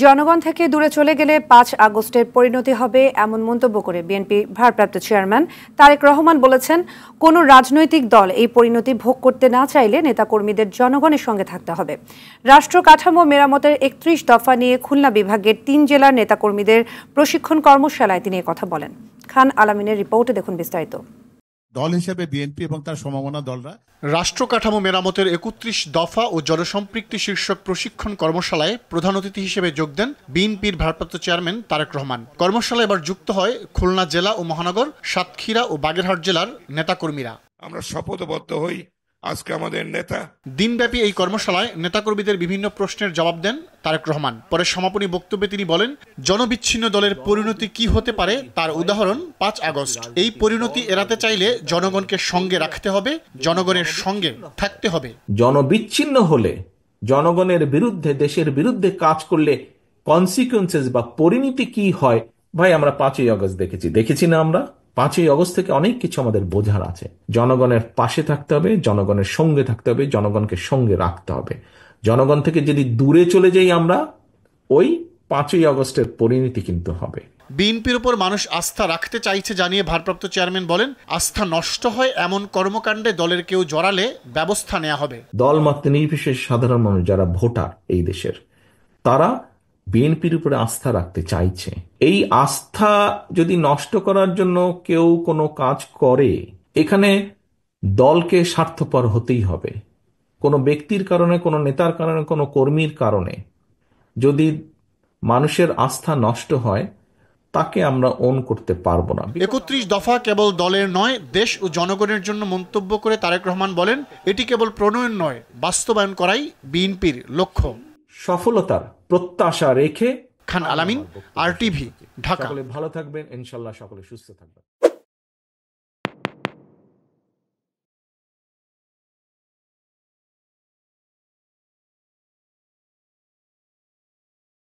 জনগণ থেকে দূরে চলে গেলে ৫ আগস্টের পরিণতি হবে এমন মন্তব্য করে বিএনপি ভারপ্রাপ্ত চেয়ারম্যান তারেক রহমান বলেছেন, কোনো রাজনৈতিক দল এই পরিণতি ভোগ করতে না চাইলে নেতাকর্মীদের জনগণের সঙ্গে থাকতে হবে। রাষ্ট্র কাঠামো মেরামতের ৩১ দফা নিয়ে খুলনা বিভাগের ৩ জেলার নেতাকর্মীদের প্রশিক্ষণ কর্মশালায় তিনি কথা বলেন। খান আলামিনের রিপোর্টে দেখুন বিস্তারিত। দল হিসেবে বিএনপি এবং তার সমমনা দলরা রাষ্ট্র কাঠামো মেরামতের ৩১ দফা ও জনসম্পৃক্তি শীর্ষক প্রশিক্ষণ কর্মশালায় প্রধান অতিথি হিসেবে যোগ দেন বিএনপির ভারপ্রাপ্ত চেয়ারম্যান তারেক রহমান। কর্মশালায় এবার যুক্ত হয় খুলনা জেলা ও মহানগর, সাতক্ষীরা ও বাগেরহাট জেলার নেতাকর্মীরা। আমরা শপথবদ্ধ হই আজকে আমাদের নেতা। দিনব্যাপী এই কর্মশালায় নেতাকর্মীদের বিভিন্ন প্রশ্নের জবাব দেন তারেক রহমান। পরে সমাপনী বক্তব্যে তিনি বলেন, জনবিচ্ছিন্ন দলের পরিণতি কি হতে পারে তার উদাহরণ ৫ আগস্ট। এই পরিণতি এড়াতে চাইলে জনগণকে সঙ্গে রাখতে হবে, জনগণের সঙ্গে থাকতে হবে। জনবিচ্ছিন্ন হলে, জনগণের বিরুদ্ধে, দেশের বিরুদ্ধে কাজ করলে কনসিকুয়েন্সেস বা পরিণতি কি হয়, ভাই আমরা ৫ই আগস্ট দেখেছি না? আমরা ৫ই আগস্ট থেকে অনেক কিছু আমাদের বোঝার আছে। জনগণের পাশে থাকতে হবে, জনগণের সঙ্গে থাকতে হবে, জনগণকে সঙ্গে রাখতে হবে। জনগণ থেকে যদি দূরে চলে যাই আমরা, ওই ৫ই আগস্টের পরিণতি কিন্তু হবে। বিএনপির উপর মানুষ আস্থা রাখতে চাইছে জানিয়ে ভারপ্রাপ্ত চেয়ারম্যান বলেন, আস্থা নষ্ট হয় এমন কর্মকাণ্ডে দলের কেউ জড়ালে ব্যবস্থা নেওয়া হবে। দলমত নির্বিশেষে সাধারণ মানুষ যারা ভোটার এই দেশের, তারা বিএনপির উপরে আস্থা রাখতে চাইছে। এই আস্থা যদি নষ্ট করার জন্য কেউ কোনো কাজ করে, এখানে দলকে স্বার্থপর হতেই হবে। কোনো ব্যক্তির কারণে, কোনো নেতার কারণে, কোনো কর্মীর কারণে যদি মানুষের আস্থা নষ্ট হয়, তাকে আমরা ওন করতে পারবো না। ৩১ দফা কেবল দলের নয়, দেশ ও জনগণের জন্য মন্তব্য করে তারেক রহমান বলেন, এটি কেবল প্রণয়ন নয়, বাস্তবায়ন করাই বিএনপির লক্ষ্য। সফলতার প্রত্যাশা রেখে খান আলামিন, RTV, ঢাকা। সকলে ভালো থাকবেন, ইনশাআল্লাহ সকলে সুস্থ থাকবেন।